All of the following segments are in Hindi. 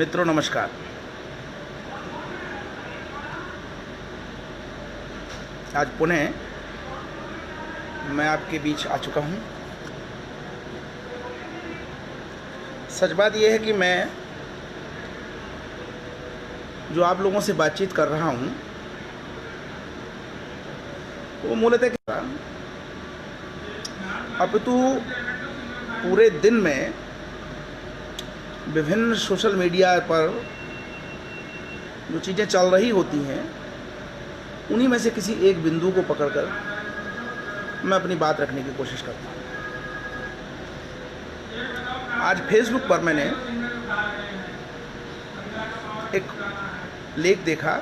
मित्रों नमस्कार। आज पुनः मैं आपके बीच आ चुका हूँ। सच बात यह है कि मैं जो आप लोगों से बातचीत कर रहा हूँ वो मूलतः अपितु पूरे दिन में विभिन्न सोशल मीडिया पर जो चीज़ें चल रही होती हैं उन्हीं में से किसी एक बिंदु को पकड़कर मैं अपनी बात रखने की कोशिश करता हूँ। आज फेसबुक पर मैंने एक लेख देखा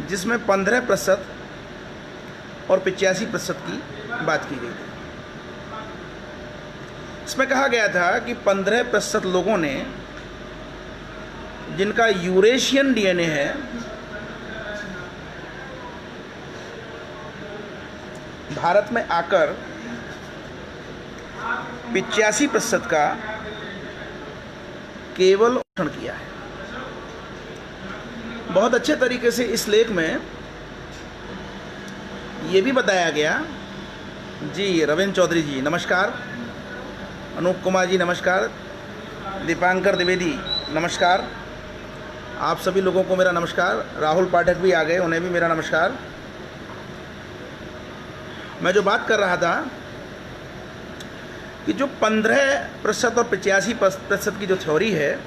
जिसमें 15% और 85% की बात की गई थी। इसमें कहा गया था कि 15% लोगों ने, जिनका यूरेशियन डीएनए है, भारत में आकर 85% का केवल शोषण किया है। बहुत अच्छे तरीके से इस लेख में ये भी बताया गया। जी रविंद्र चौधरी जी नमस्कार, अनूप कुमार जी नमस्कार, दीपांकर द्विवेदी नमस्कार, आप सभी लोगों को मेरा नमस्कार। राहुल पाठक भी आ गए, उन्हें भी मेरा नमस्कार। मैं जो बात कर रहा था कि जो 15% और 85% की जो थ्योरी है,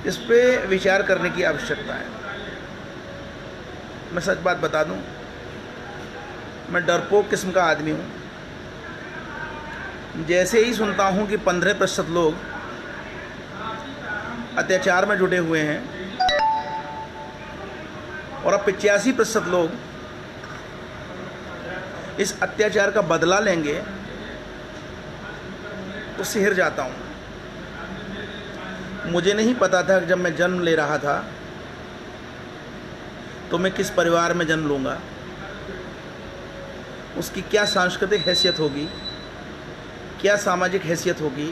इस पे विचार करने की आवश्यकता है। मैं सच बात बता दूं, मैं डरपोक किस्म का आदमी हूं। जैसे ही सुनता हूं कि 15% लोग अत्याचार में जुटे हुए हैं और अब 85% लोग इस अत्याचार का बदला लेंगे, तो सिहर जाता हूं। मुझे नहीं पता था कि जब मैं जन्म ले रहा था तो मैं किस परिवार में जन्म लूँगा, उसकी क्या सांस्कृतिक हैसियत होगी, क्या सामाजिक हैसियत होगी।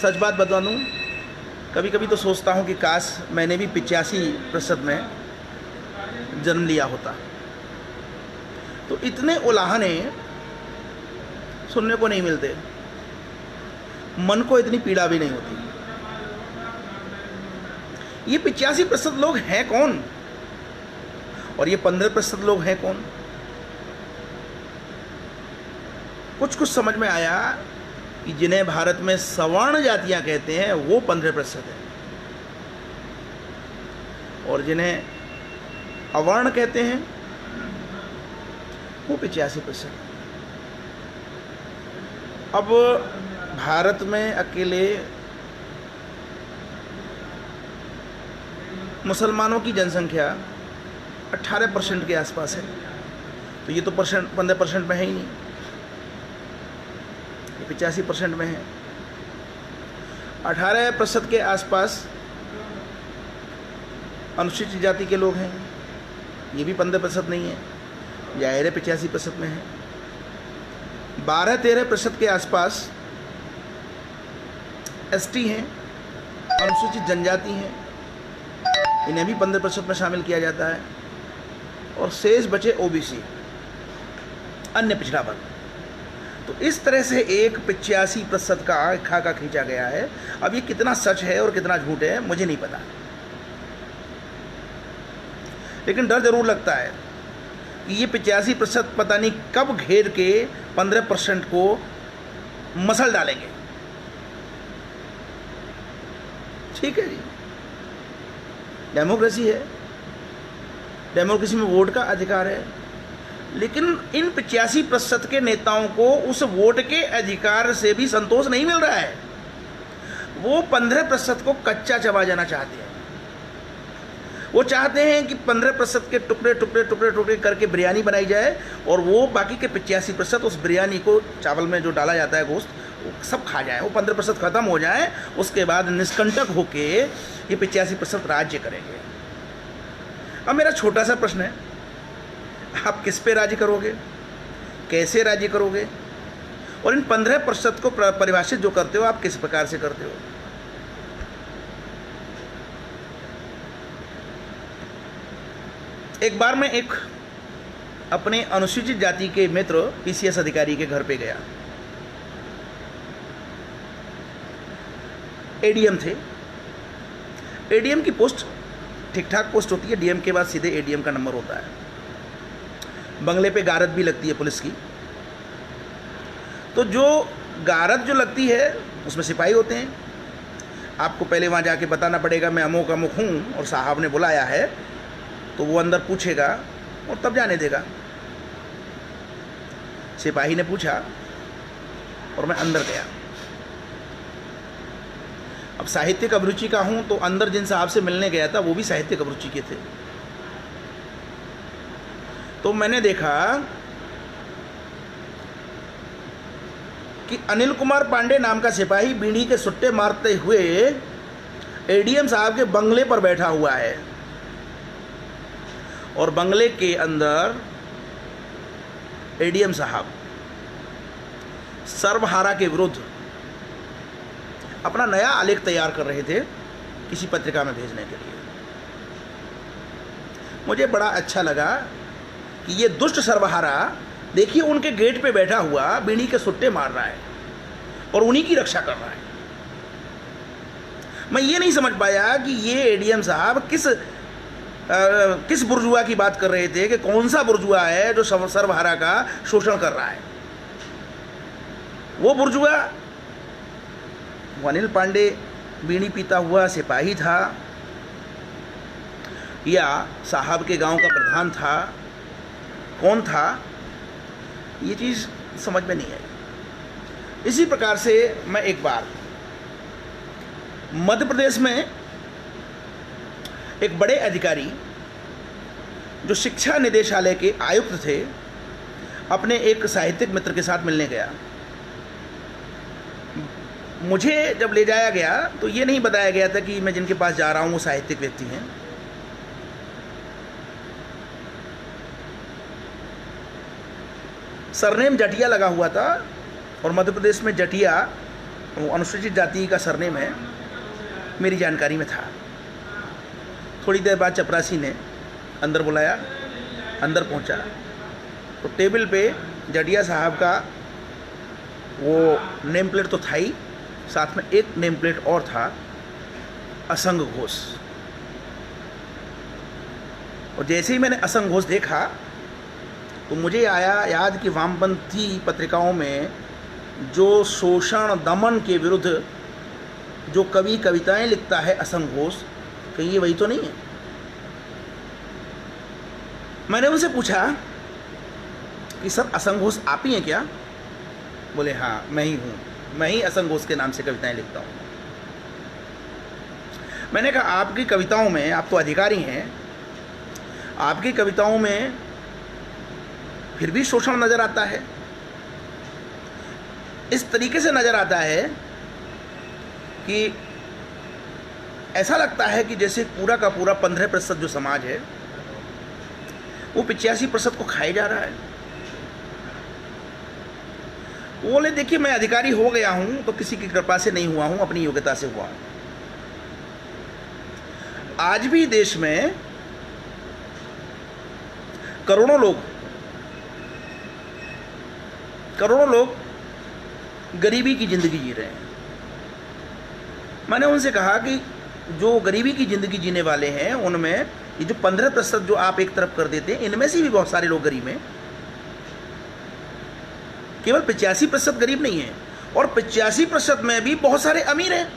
सच बात बता दूँ, कभी कभी तो सोचता हूँ कि काश मैंने भी 85% में जन्म लिया होता, तो इतने उलाहने सुनने को नहीं मिलते, मन को इतनी पीड़ा भी नहीं होती। ये 85% लोग हैं कौन और ये 15% लोग हैं कौन? कुछ समझ में आया कि जिन्हें भारत में सवर्ण जातियां कहते हैं वो 15% है, और जिन्हें अवर्ण कहते हैं वो 85%। अब भारत में अकेले मुसलमानों की जनसंख्या 18% के आसपास है, तो ये तो 15% में है ही नहीं, 85% में है। 18% के आसपास अनुसूचित जाति के लोग हैं, ये भी 15% नहीं है, जाहिर है 85% में है। 12-13% के आसपास एसटी हैं, अनुसूचित जनजाति हैं, इन्हें भी 15% में शामिल किया जाता है, और शेष बचे ओबीसी, अन्य पिछड़ा वर्ग। तो इस तरह से एक 85% का खाका खींचा गया है। अब ये कितना सच है और कितना झूठ है मुझे नहीं पता, लेकिन डर जरूर लगता है कि ये 85% पता नहीं कब घेर के 15% को मसल डालेंगे। ठीक है जी, डेमोक्रेसी है, डेमोक्रेसी में वोट का अधिकार है, लेकिन इन 85% के नेताओं को उस वोट के अधिकार से भी संतोष नहीं मिल रहा है। वो 15% को कच्चा चबा जाना चाहते हैं। वो चाहते हैं कि 15% के टुकड़े टुकड़े टुकड़े टुकड़े करके बिरयानी बनाई जाए, और वो बाकी के 85% उस बिरयानी को, चावल में जो डाला जाता है गोश्त, वो सब खा जाए, वो 15% ख़त्म हो जाए। उसके बाद निष्कंटक होके ये 85% राज्य करेंगे। अब मेरा छोटा सा प्रश्न है, आप किस पे राज्य करोगे, कैसे राज्य करोगे, और इन 15% को परिभाषित जो करते हो आप किस प्रकार से करते हो? एक बार मैं एक अपने अनुसूचित जाति के मित्र पीसीएस अधिकारी के घर पे गया। एडीएम थे। एडीएम की पोस्ट ठीक ठाक पोस्ट होती है, डीएम के बाद सीधे एडीएम का नंबर होता है। बंगले पे गारद भी लगती है पुलिस की। तो जो गारद जो लगती है उसमें सिपाही होते हैं। आपको पहले वहाँ जाके बताना पड़ेगा मैं अमुक अमुक हूँ और साहब ने बुलाया है, तो वो अंदर पूछेगा और तब जाने देगा। सिपाही ने पूछा और मैं अंदर गया। अब साहित्यिक अभिरुचि का हूँ तो अंदर जिन साहब से मिलने गया था वो भी साहित्यिक अभिरुचि के थे। तो मैंने देखा कि अनिल कुमार पांडे नाम का सिपाही बीड़ी के सुट्टे मारते हुए एडीएम साहब के बंगले पर बैठा हुआ है और बंगले के अंदर एडीएम साहब सर्वहारा के विरुद्ध अपना नया आलेख तैयार कर रहे थे किसी पत्रिका में भेजने के लिए। मुझे बड़ा अच्छा लगा कि ये दुष्ट सर्वहारा देखिए उनके गेट पे बैठा हुआ बीड़ी के सुट्टे मार रहा है और उन्हीं की रक्षा कर रहा है। मैं ये नहीं समझ पाया कि ये एडीएम साहब किस बुर्जुआ की बात कर रहे थे, कि कौन सा बुर्जुआ है जो सर्वहारा का शोषण कर रहा है। वो बुर्जुआ अनिल पांडे बीड़ी पीता हुआ सिपाही था या साहब के गांव का प्रधान था, कौन था, ये चीज़ समझ में नहीं आई। इसी प्रकार से मैं एक बार मध्य प्रदेश में एक बड़े अधिकारी जो शिक्षा निदेशालय के आयुक्त थे, अपने एक साहित्यिक मित्र के साथ मिलने गया। मुझे जब ले जाया गया तो ये नहीं बताया गया था कि मैं जिनके पास जा रहा हूँ वो साहित्यिक व्यक्ति हैं। सरनेम जटिया लगा हुआ था और मध्य प्रदेश में जटिया अनुसूचित जाति का सरनेम है, मेरी जानकारी में था। थोड़ी देर बाद चपरासी ने अंदर बुलाया, अंदर पहुंचा तो टेबल पे जटिया साहब का वो नेम प्लेट तो था ही, साथ में एक नेम प्लेट और था, असंग घोष। और जैसे ही मैंने असंग घोष देखा तो मुझे आया याद कि वामपंथी पत्रिकाओं में जो शोषण दमन के विरुद्ध जो कवि कविताएं लिखता है असंग घोष, कहीं ये वही तो नहीं है। मैंने उनसे पूछा कि सर असंग घोष आप ही हैं क्या? बोले हाँ मैं ही हूँ, मैं ही असंग घोष के नाम से कविताएं लिखता हूँ। मैंने कहा आपकी कविताओं में, आप तो अधिकारी हैं, आपकी कविताओं में फिर भी शोषण नज़र आता है। इस तरीके से नज़र आता है कि ऐसा लगता है कि जैसे पूरा का पूरा 15% जो समाज है वो 85% को खाए जा रहा है। वो बोले देखिए मैं अधिकारी हो गया हूं तो किसी की कृपा से नहीं हुआ हूं, अपनी योग्यता से हुआ हूं। आज भी देश में करोड़ों लोग गरीबी की ज़िंदगी जी रहे हैं। मैंने उनसे कहा कि जो गरीबी की ज़िंदगी जीने वाले हैं उनमें ये जो 15% जो आप एक तरफ कर देते हैं, इनमें से भी बहुत सारे लोग गरीब हैं। केवल 85% गरीब नहीं है और 85% में भी बहुत सारे अमीर हैं।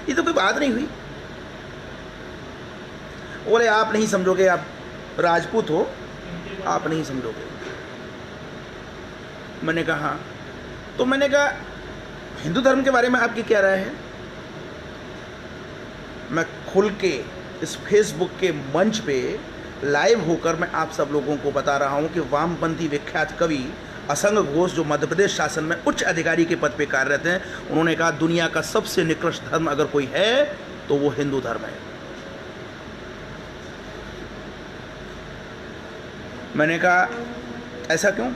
ये तो कोई बात नहीं हुई। बोले आप नहीं समझोगे, आप राजपूत हो, आप नहीं समझोगे। मैंने कहा तो मैंने कहा हिंदू धर्म के बारे में आपकी क्या राय है? मैं खुल के इस फेसबुक के मंच पे लाइव होकर मैं आप सब लोगों को बता रहा हूं कि वामपंथी विख्यात कवि असंग घोष जो मध्य प्रदेश शासन में उच्च अधिकारी के पद पे कार्यरत हैं, उन्होंने कहा दुनिया का सबसे निकृष्ट धर्म अगर कोई है तो वो हिंदू धर्म है। मैंने कहा ऐसा क्यों?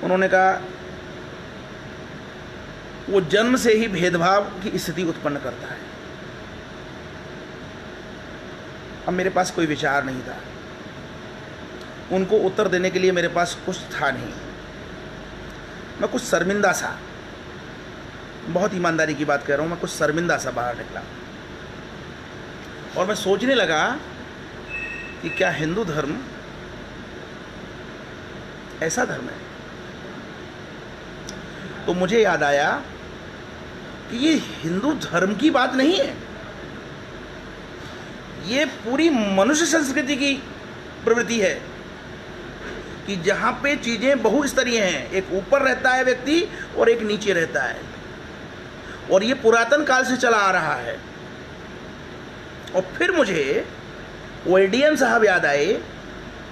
उन्होंने कहा वो जन्म से ही भेदभाव की स्थिति उत्पन्न करता है। अब मेरे पास कोई विचार नहीं था, उनको उत्तर देने के लिए मेरे पास कुछ था नहीं। मैं कुछ शर्मिंदा सा, बहुत ईमानदारी की बात कह रहा हूँ, मैं कुछ शर्मिंदा सा बाहर निकला और मैं सोचने लगा कि क्या हिंदू धर्म ऐसा धर्म है? तो मुझे याद आया कि ये हिंदू धर्म की बात नहीं है, ये पूरी मनुष्य संस्कृति की प्रवृत्ति है कि जहाँ पे चीज़ें बहुस्तरीय हैं, एक ऊपर रहता है व्यक्ति और एक नीचे रहता है, और ये पुरातन काल से चला आ रहा है। और फिर मुझे वो एडीएम साहब याद आए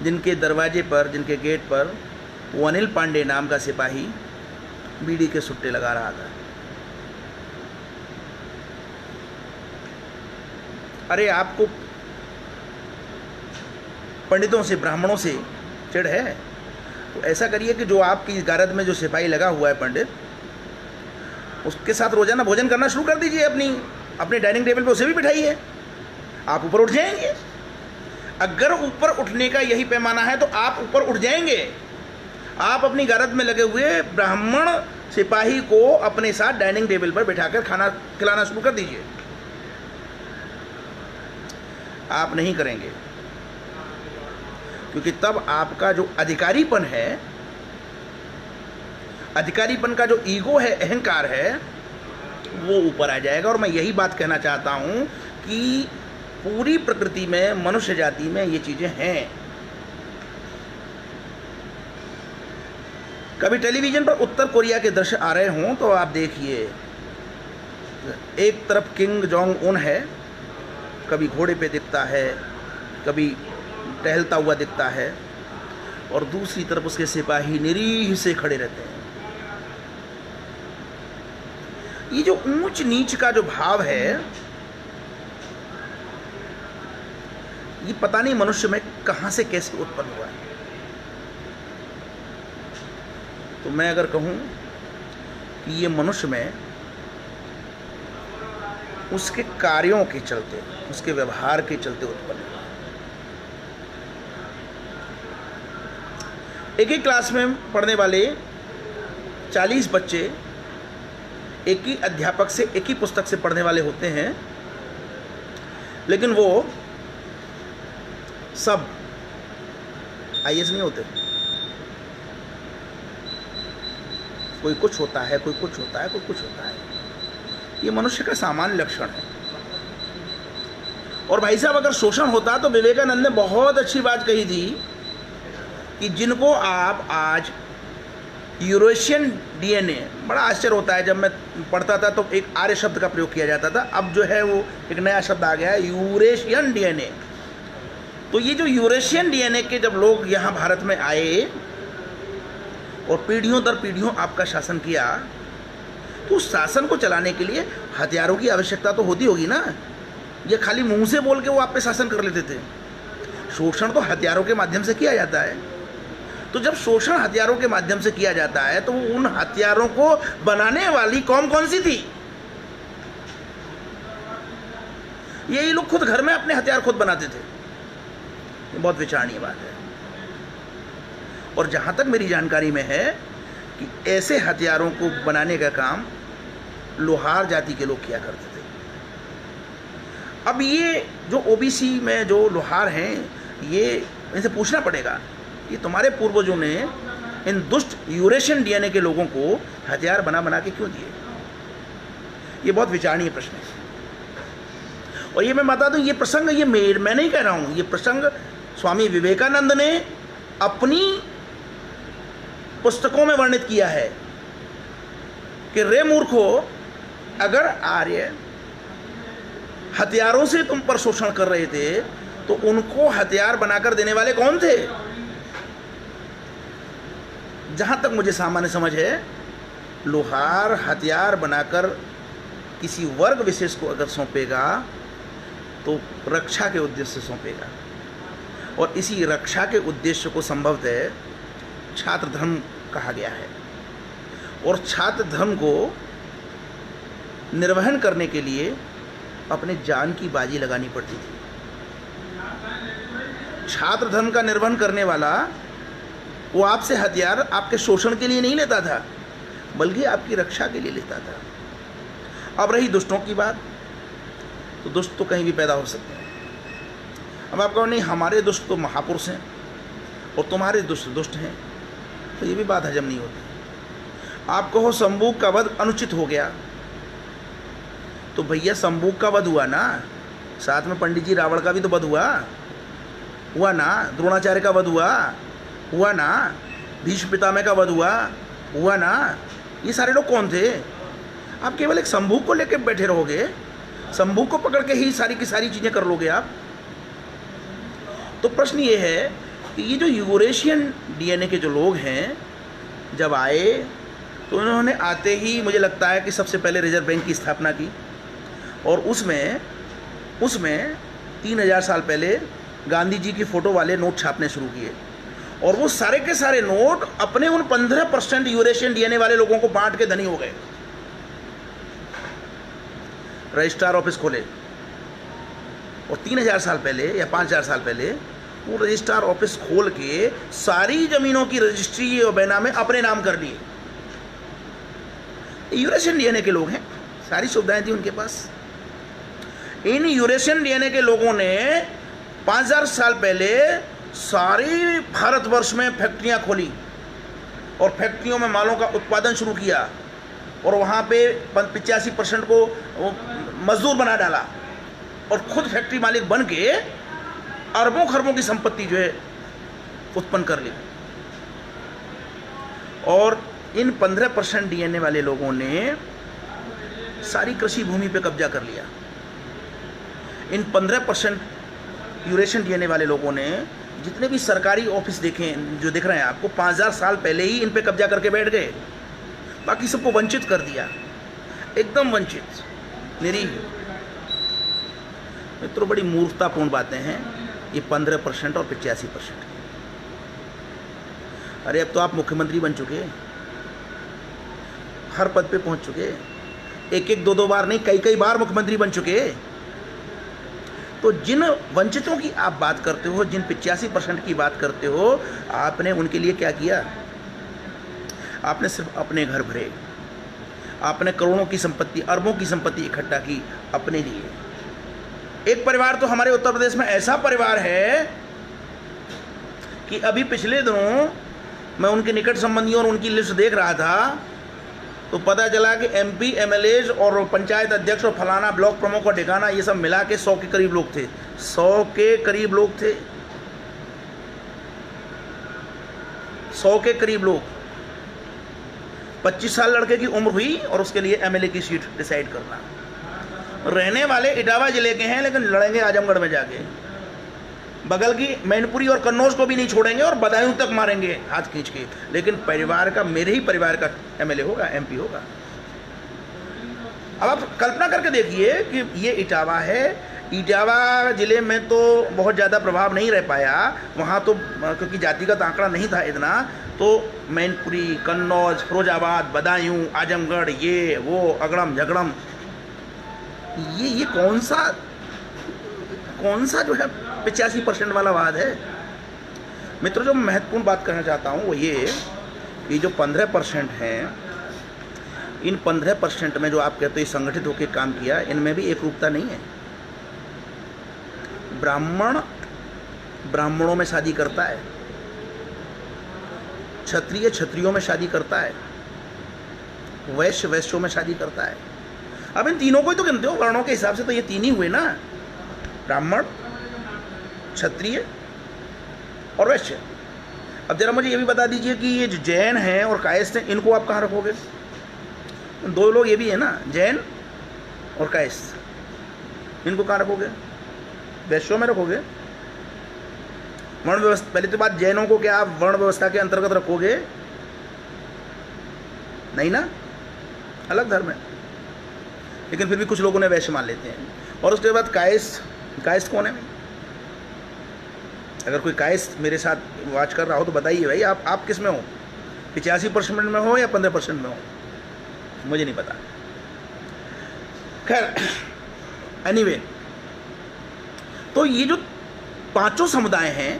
जिनके दरवाजे पर, जिनके गेट पर वो अनिल पांडे नाम का सिपाही बीड़ी के सुट्टे लगा रहा था। अरे आपको पंडितों से, ब्राह्मणों से चिढ़ है तो ऐसा करिए कि जो आपकी गारद में जो सिपाही लगा हुआ है पंडित, उसके साथ रोजाना भोजन करना शुरू कर दीजिए। अपने डाइनिंग टेबल पे उसे भी बिठाइए, आप ऊपर उठ जाएंगे। अगर ऊपर उठने का यही पैमाना है तो आप ऊपर उठ जाएंगे। आप अपनी गारद में लगे हुए ब्राह्मण सिपाही को अपने साथ डाइनिंग टेबल पर बिठाकर खाना खिलाना शुरू कर दीजिए। आप नहीं करेंगे, क्योंकि तब आपका जो अधिकारीपन है, अधिकारीपन का जो ईगो है, अहंकार है, वो ऊपर आ जाएगा। और मैं यही बात कहना चाहता हूं कि पूरी प्रकृति में, मनुष्य जाति में ये चीजें हैं। कभी टेलीविजन पर उत्तर कोरिया के दृश्य आ रहे हों तो आप देखिए, एक तरफ किंग जोंग उन है, कभी घोड़े पे दिखता है, कभी टहलता हुआ दिखता है, और दूसरी तरफ उसके सिपाही निरीह से खड़े रहते हैं। ये जो ऊंच नीच का जो भाव है, ये पता नहीं मनुष्य में कहां से कैसे उत्पन्न हुआ है। तो मैं अगर कहूं कि ये मनुष्य में उसके कार्यों के चलते, उसके व्यवहार के चलते उत्पन्न हुआ। एक ही क्लास में पढ़ने वाले 40 बच्चे एक ही अध्यापक से, एक ही पुस्तक से पढ़ने वाले होते हैं, लेकिन वो सब आईएएस नहीं होते। कोई कुछ होता है, कोई कुछ होता है, कोई कुछ होता है। ये मनुष्य का सामान्य लक्षण है। और भाई साहब, अगर शोषण होता तो विवेकानंद ने बहुत अच्छी बात कही थी कि जिनको आप आज यूरेशियन डीएनए, बड़ा आश्चर्य होता है, जब मैं पढ़ता था तो एक आर्य शब्द का प्रयोग किया जाता था, अब जो है वो एक नया शब्द आ गया है, यूरेशियन डीएनए। तो ये जो यूरेशियन डीएनए के जब लोग यहाँ भारत में आए और पीढ़ियों दर पीढ़ियों आपका शासन किया, तो उस शासन को चलाने के लिए हथियारों की आवश्यकता तो होती होगी ना। ये खाली मुंह से बोल के वो आप पे शासन कर लेते थे। शोषण तो हथियारों के माध्यम से किया जाता है। तो जब शोषण हथियारों के माध्यम से किया जाता है तो उन हथियारों को बनाने वाली कौन कौन सी थी? यही लोग खुद घर में अपने हथियार खुद बनाते थे। ये बहुत विचारणीय बात है। और जहां तक मेरी जानकारी में है कि ऐसे हथियारों को बनाने का काम लोहार जाति के लोग किया करते थे। अब ये जो ओबीसी में जो लोहार हैं, ये इनसे पूछना पड़ेगा, ये तुम्हारे पूर्वजों ने इन दुष्ट यूरेशियन डीएनए के लोगों को हथियार बना बना के क्यों दिए? ये बहुत विचारणीय प्रश्न है। और ये मैं बता दूं, ये प्रसंग, ये मैं नहीं कह रहा हूं, ये प्रसंग स्वामी विवेकानंद ने अपनी पुस्तकों में वर्णित किया है कि रे मूर्खो, अगर आर्य हथियारों से तुम पर शोषण कर रहे थे तो उनको हथियार बनाकर देने वाले कौन थे? जहां तक मुझे सामान्य समझ है, लोहार हथियार बनाकर किसी वर्ग विशेष को अगर सौंपेगा तो रक्षा के उद्देश्य से सौंपेगा। और इसी रक्षा के उद्देश्य को संभवतः छात्र धर्म कहा गया है। और छात्र धर्म को निर्वहन करने के लिए अपने जान की बाजी लगानी पड़ती थी। छात्र धर्म का निर्वहन करने वाला वो आपसे हथियार आपके शोषण के लिए नहीं लेता था, बल्कि आपकी रक्षा के लिए लेता था। अब रही दुष्टों की बात, तो दुष्ट तो कहीं भी पैदा हो सकते हैं। अब आप कहो नहीं हमारे दुष्ट तो महापुरुष हैं और तुम्हारे दुष्ट दुष्ट हैं, तो ये भी बात हजम नहीं होती। आप कहो शंबुक का वध अनुचित हो गया, तो भैया शंबुक का वध हुआ ना, साथ में पंडित जी रावण का भी तो वध हुआ ना, द्रोणाचार्य का वध हुआ ना, भीष्म पितामह का वध हुआ ना। ये सारे लोग कौन थे? आप केवल एक शंबुक को लेकर बैठे रहोगे, शंबुक को पकड़ के ही सारी की सारी चीज़ें कर लोगे आप। तो प्रश्न ये है कि ये जो यूरेशियन डीएनए के जो लोग हैं, जब आए तो उन्होंने आते ही मुझे लगता है कि सबसे पहले रिजर्व बैंक की स्थापना की, और उसमें 3000 साल पहले गांधी जी की फ़ोटो वाले नोट छापने शुरू किए, और वो सारे के सारे नोट अपने उन 15% यूरेशियन डीएनए वाले लोगों को बांट के धनी हो गए। रजिस्ट्रार ऑफिस खोले, और 3000 साल पहले या 5000 साल पहले वो रजिस्ट्रार ऑफिस खोल के सारी ज़मीनों की रजिस्ट्री और बैनामे अपने नाम कर लिए। यूरेशियन डीएनए के लोग हैं, सारी सुविधाएं थी उनके पास। इन यूरेशियन डीएनए के लोगों ने 5000 साल पहले सारी भारतवर्ष में फैक्ट्रियां खोली और फैक्ट्रियों में मालों का उत्पादन शुरू किया, और वहाँ पे 85% को मजदूर बना डाला, और खुद फैक्ट्री मालिक बन के अरबों खरबों की संपत्ति जो है उत्पन्न कर ली। और इन 15% डीएनए वाले लोगों ने सारी कृषि भूमि पे कब्जा कर लिया। इन 15% यूरेशियन डीएनए वाले लोगों ने जितने भी सरकारी ऑफिस देखें जो दिख रहे हैं आपको, 5000 साल पहले ही इन पे कब्जा करके बैठ गए, बाकी सबको वंचित कर दिया, एकदम वंचित, निरीह। मित्रों, बड़ी मूर्खतापूर्ण बातें हैं ये 15% और 85%। अरे अब तो आप मुख्यमंत्री बन चुके, हर पद पे पहुंच चुके, एक दो बार नहीं, कई बार मुख्यमंत्री बन चुके। तो जिन वंचितों की आप बात करते हो, जिन 85% की बात करते हो, आपने उनके लिए क्या किया? आपने सिर्फ अपने घर भरे, आपने करोड़ों की संपत्ति, अरबों की संपत्ति इकट्ठा की अपने लिए। एक परिवार तो हमारे उत्तर प्रदेश में ऐसा परिवार है कि अभी पिछले दिनों मैं उनके निकट संबंधियों और उनकी लिस्ट देख रहा था, तो पता चला कि एमपी, एमएलए और पंचायत अध्यक्ष और फलाना ब्लॉक प्रमुख और ठिकाना ये सब मिला के 100 के करीब लोग थे। 100 के करीब लोग थे, 100 के करीब लोग। 25 साल लड़के की उम्र हुई और उसके लिए एमएलए की सीट डिसाइड करना। रहने वाले इटावा जिले के हैं, लेकिन लड़ेंगे आजमगढ़ में जाके। बगल की मैनपुरी और कन्नौज को भी नहीं छोड़ेंगे और बदायूं तक मारेंगे हाथ खींच के, लेकिन परिवार का, मेरे ही परिवार का एमएलए होगा, एमपी होगा। अब आप कल्पना करके देखिए कि ये इटावा है। इटावा जिले में तो बहुत ज़्यादा प्रभाव नहीं रह पाया वहाँ तो, क्योंकि जातिगत आंकड़ा नहीं था इतना। तो मैनपुरी, कन्नौज, फिरोजाबाद, बदायूं, आजमगढ़, ये वो अगड़म झगड़म, ये कौन सा जो है 85% वाला वाद है। मित्रों, जो महत्वपूर्ण बात करना चाहता हूँ वो ये कि जो 15% हैं, इन 15% में जो आप कहते हो संगठित होकर काम किया, इनमें भी एक रूपता नहीं है। ब्राह्मण ब्राह्मणों में शादी करता है, क्षत्रिय क्षत्रियों में शादी करता है, वैश्य वैश्यों में शादी करता है। अब इन तीनों को ही तो गिनते हो, वर्णों के हिसाब से तो ये तीन ही हुए ना, ब्राह्मण, क्षत्रिय और वैश्य। अब जरा मुझे ये भी बता दीजिए कि ये जो जैन हैं और कायस्थ हैं, इनको आप कहाँ रखोगे? दो लोग ये भी है ना, जैन और कायस्थ, इनको कहाँ रखोगे? वैश्यों में रखोगे? वर्ण व्यवस्था, पहले तो बात, जैनों को क्या आप वर्ण व्यवस्था के अंतर्गत रखोगे? नहीं ना, अलग धर्म है, लेकिन फिर भी कुछ लोगों ने वैश्य मान लेते हैं। और उसके बाद कायस्थ कौन है? अगर कोई कायस्थ मेरे साथ वाच कर रहा हो तो बताइए भाई, आप किस में हो? 85% में हो या 15% में हो? मुझे नहीं पता। खैर, एनीवे, तो ये जो पांचों समुदाय हैं,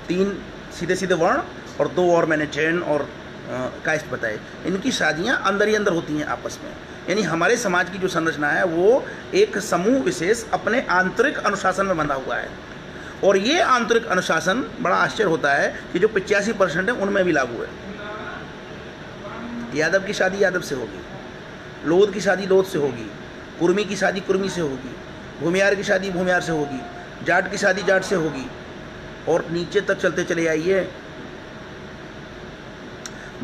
3 सीधे सीधे वर्ण और 2 और मैंने जैन और कायस्थ बताए, इनकी शादियां अंदर ही अंदर होती हैं आपस में। यानी हमारे समाज की जो संरचना है वो एक समूह विशेष अपने आंतरिक अनुशासन में बंधा हुआ है, और ये आंतरिक अनुशासन बड़ा आश्चर्य होता है कि जो 85% है उनमें भी लागू है। यादव की शादी यादव से होगी, लोध की शादी लोध से होगी, कुर्मी की शादी कुर्मी से होगी, भूमियार की शादी भूमियार से होगी, जाट की शादी जाट से होगी, और नीचे तक चलते चले आइए।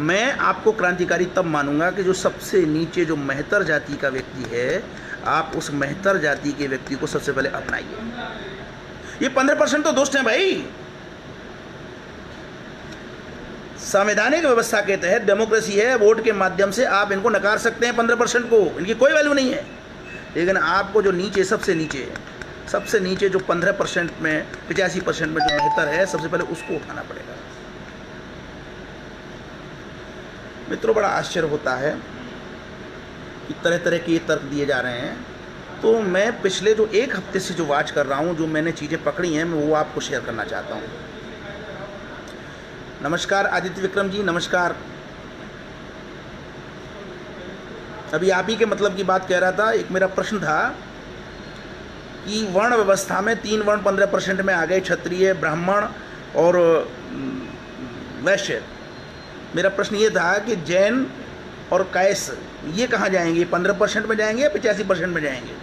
मैं आपको क्रांतिकारी तब मानूंगा कि जो सबसे नीचे जो मेहतर जाति का व्यक्ति है, आप उस मेहतर जाति के व्यक्ति को सबसे पहले अपनाइए। ये 15% तो दुष्ट हैं भाई। संवैधानिक व्यवस्था के तहत डेमोक्रेसी है, वोट के माध्यम से आप इनको नकार सकते हैं 15% को, इनकी कोई वैल्यू नहीं है। लेकिन आपको जो नीचे सबसे नीचे जो 15% में 85% में जो बेहतर है, सबसे पहले उसको उठाना पड़ेगा। मित्रों, बड़ा आश्चर्य होता है कि तरह तरह के तर्क दिए जा रहे हैं। तो मैं पिछले जो 1 हफ्ते से जो वाच कर रहा हूँ, जो मैंने चीज़ें पकड़ी हैं, मैं वो आपको शेयर करना चाहता हूँ। नमस्कार आदित्य विक्रम जी, नमस्कार। अभी आप ही के मतलब की बात कह रहा था। एक मेरा प्रश्न था कि वर्ण व्यवस्था में 3 वर्ण 15% में आ गए, क्षत्रिय, ब्राह्मण और वैश्य। मेरा प्रश्न ये था कि जैन और कायस्थ ये कहाँ जाएंगे, 15% में जाएंगे या 85% में जाएंगे?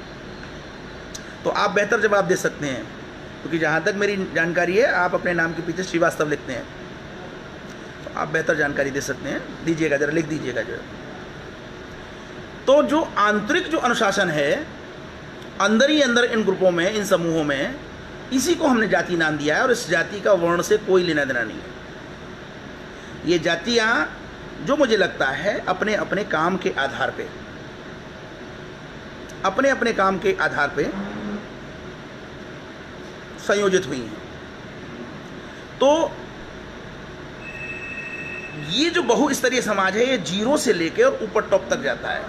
तो आप बेहतर जवाब दे सकते हैं, क्योंकि जहाँ तक मेरी जानकारी है आप अपने नाम के पीछे श्रीवास्तव लिखते हैं, तो आप बेहतर जानकारी दे सकते हैं। दीजिएगा, जरा लिख दीजिएगा जरा। तो जो आंतरिक जो अनुशासन है अंदर ही अंदर इन ग्रुपों में, इन समूहों में, इसी को हमने जाति नाम दिया है, और इस जाति का वर्ण से कोई लेना देना नहीं है। ये जातियाँ जो मुझे लगता है अपने अपने काम के आधार पे, संयोजित हुई हैं। तो ये जो बहुस्तरीय समाज है, ये 0 से लेकर ऊपर टॉप तक जाता है,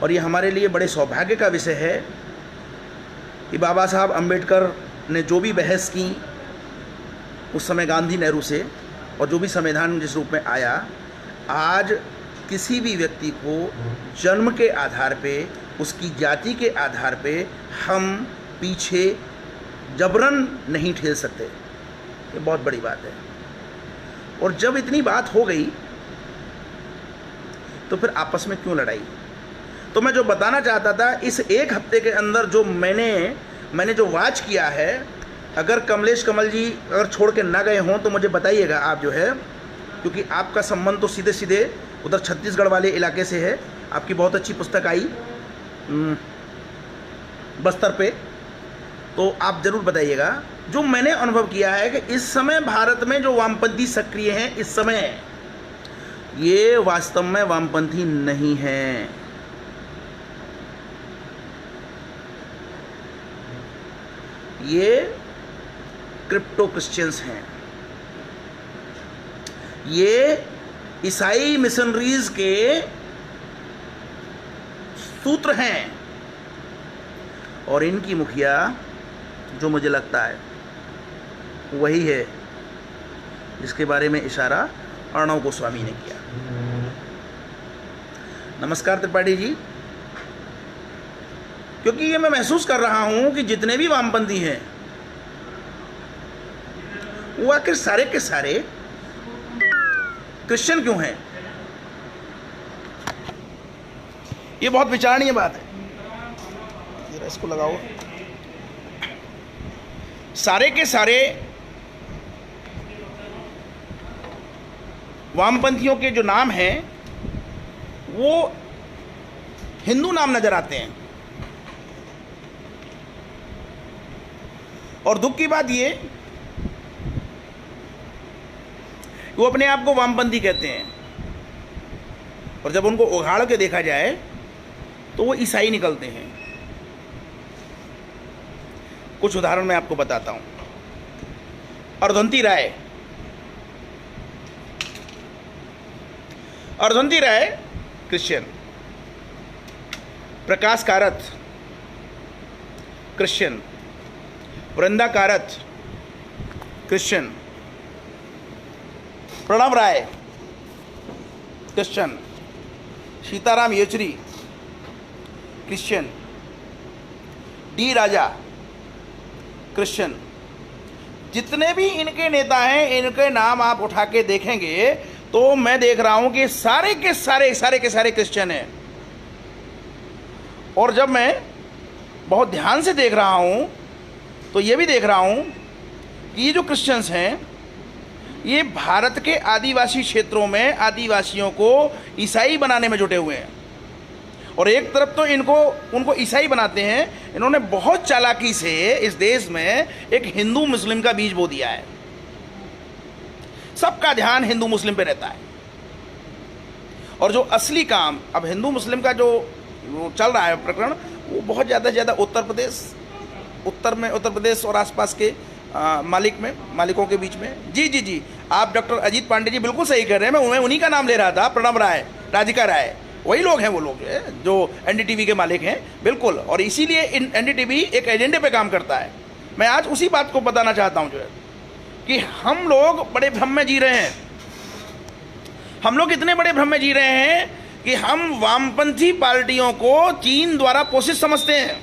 और ये हमारे लिए बड़े सौभाग्य का विषय है कि बाबा साहब अम्बेडकर ने जो भी बहस की उस समय गांधी नेहरू से, और जो भी संविधान जिस रूप में आया, आज किसी भी व्यक्ति को जन्म के आधार पे, उसकी जाति के आधार पे हम पीछे जबरन नहीं ठेल सकते। ये बहुत बड़ी बात है। और जब इतनी बात हो गई तो फिर आपस में क्यों लड़ाई? तो मैं जो बताना चाहता था, इस 1 हफ्ते के अंदर जो मैंने जो वाच किया है, अगर कमलेश कमल जी अगर छोड़ के ना गए हों तो मुझे बताइएगा आप, जो है, क्योंकि आपका संबंध तो सीधे सीधे उधर छत्तीसगढ़ वाले इलाके से है। आपकी बहुत अच्छी पुस्तक आई बस्तर पे, तो आप ज़रूर बताइएगा। जो मैंने अनुभव किया है कि इस समय भारत में जो वामपंथी सक्रिय हैं, इस समय ये वास्तव में वामपंथी नहीं हैं। ये क्रिप्टो क्रिश्चियंस हैं, ये ईसाई मिशनरीज के सूत्र हैं, और इनकी मुखिया जो मुझे लगता है वही है जिसके बारे में इशारा अर्णव गोस्वामी ने किया। नमस्कार त्रिपाठी जी। क्योंकि ये मैं महसूस कर रहा हूं कि जितने भी वामपंथी हैं वो आखिर सारे के सारे क्रिश्चियन क्यों हैं? ये बहुत विचारणीय बात है। जरा इसको लगाओ। सारे के सारे वामपंथियों के जो नाम हैं वो हिंदू नाम नजर आते हैं, और दुख की बात ये, वो अपने आप को वामपंथी कहते हैं, और जब उनको उघाड़ के देखा जाए तो वो ईसाई निकलते हैं। कुछ उदाहरण मैं आपको बताता हूं। अर्धंती राय क्रिश्चियन, प्रकाश कारत Christian, Brinda Karat Christian, Pranav Roy Christian, Sitaram Yechury Christian, D Raja Christian. जितने भी इनके नेता हैं, इनके नाम आप उठा के देखेंगे तो मैं देख रहा हूं कि सारे के सारे क्रिश्चियन हैं। और जब मैं बहुत ध्यान से देख रहा हूं तो ये भी देख रहा हूं कि ये जो क्रिश्चियंस हैं, ये भारत के आदिवासी क्षेत्रों में आदिवासियों को ईसाई बनाने में जुटे हुए हैं। और एक तरफ तो उनको ईसाई बनाते हैं, इन्होंने बहुत चालाकी से इस देश में एक हिंदू मुस्लिम का बीज बो दिया है। सबका ध्यान हिंदू मुस्लिम पे रहता है। और जो असली काम अब हिंदू मुस्लिम का जो चल रहा है प्रकरण, वो बहुत ज़्यादा से ज़्यादा उत्तर प्रदेश और आसपास के मालिकों के बीच में। जी, आप डॉक्टर अजीत पांडे जी बिल्कुल सही कर रहे हैं। मैं उन्हीं का नाम ले रहा था, प्रणव राय, राधिका राय, वही लोग हैं वो लोग जो एनडीटीवी के मालिक हैं, बिल्कुल। और इसीलिए एनडीटीवी एक एजेंडे पे काम करता है। मैं आज उसी बात को बताना चाहता हूं जो है कि हम लोग बड़े भ्रम में जी रहे हैं। हम लोग इतने बड़े भ्रम में जी रहे हैं कि हम वामपंथी पार्टियों को चीन द्वारा पोषित समझते हैं।